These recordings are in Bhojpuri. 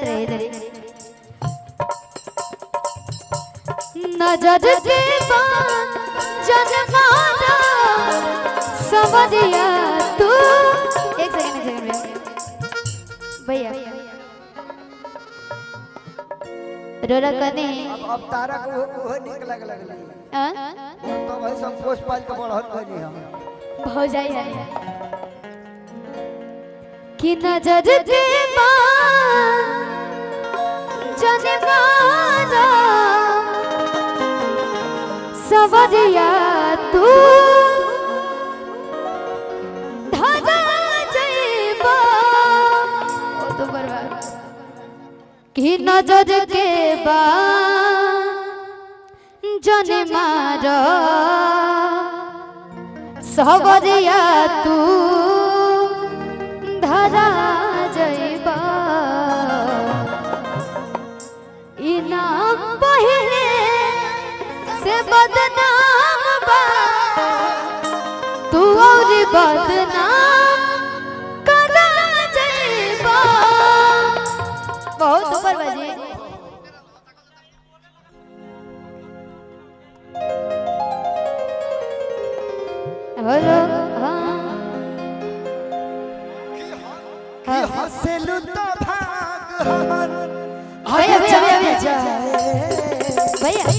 बात रहे इधर नजर के बाद जनमाना समझिया तू एक सेकंड भैया रोरा कने अब तारा को वो निक लग हां तो भाई सब पोस्ट पाल के बढ़त बनी हम हो जाई है कि नजर के बाद जनमाना सवरिया तू धागा जइबा ओ तो बर्बाद कि नजर के बाद जनमारा सवरिया तू धरा जइबा इना पहले से बदनाम बा तू और बदनाम करा जइबा बहुत ऊपर बजे हेलो कि हंसलू तो भाग हमर भैया भैया भैया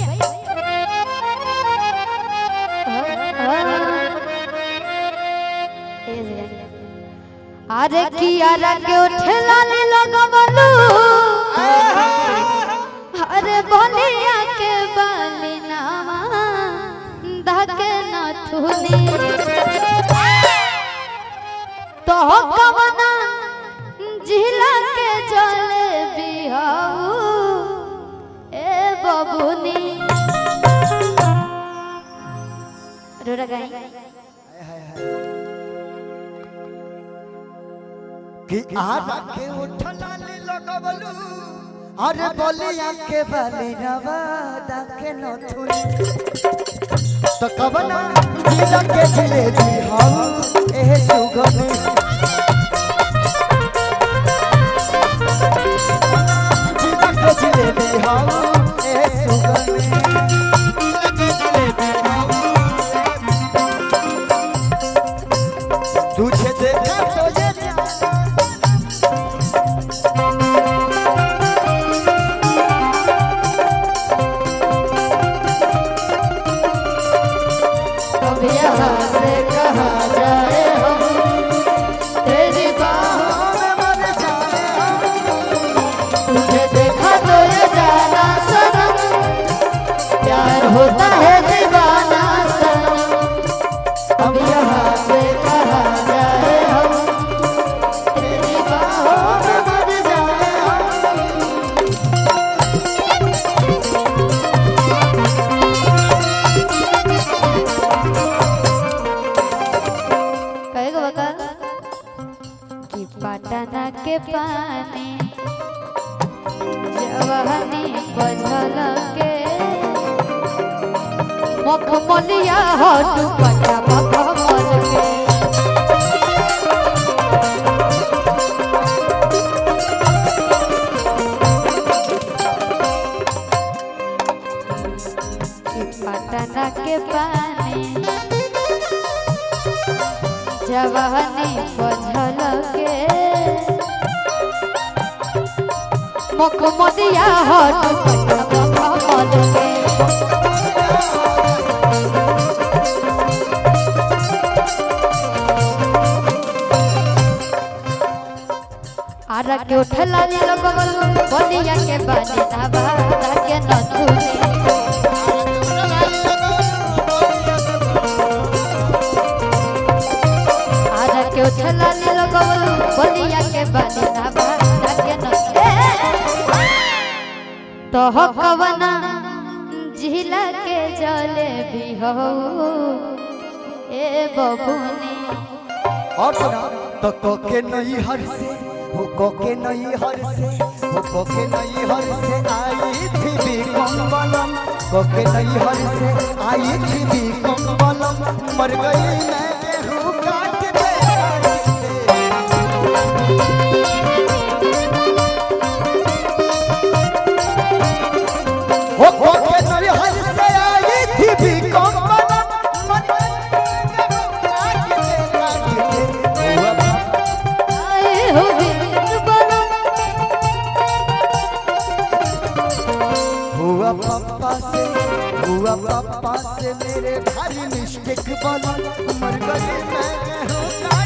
अरे किया के उठला ले लगवलू अरे बोलिया के बालिना धके न थुनी तो कवना जिला के चले बिहाऊ ए बबुनी रोरा गाई कि आरा के उठला ले लगवलू अरे बोलिया के बाली नवादा के नथुनी तो कवना जिला के जिलेबी हम ए सुगमी जिला के जिलेबी हम ए सुगमी तुझे देखा तो ये से कहा जाए हम तेरी बाहों में मर जाए तुझे देखा तो ये जाना सनम प्यार होता है दीवाना सनम अब यहाँ से कहा जाए हम तेरी बाहों में मर जाए पटना के पानी जवानी बझल के मखमलिया हट पटा मखमल के पटना के पानी जवानी बझल के मखमलिया हट मखमल के आरा के उठला ले लगवल बलिया के बानी नावा के नथुनी उठला ले लगवलू बलिया के बालिना बाड़ा के नथे तो हो कवना जिला के जले बिहो ए बबुनी और सुना तो कोके नहीं हर से वो कोके नहीं हर से वो कोके नहीं हर से आई थी भी कम्बलम कोके नहीं हर से आई थी भी कम्बलम मर गई मैं गेहूं काट दे हुआ पापा से मेरे भारी मिस्टेक बना मर गई मैं हो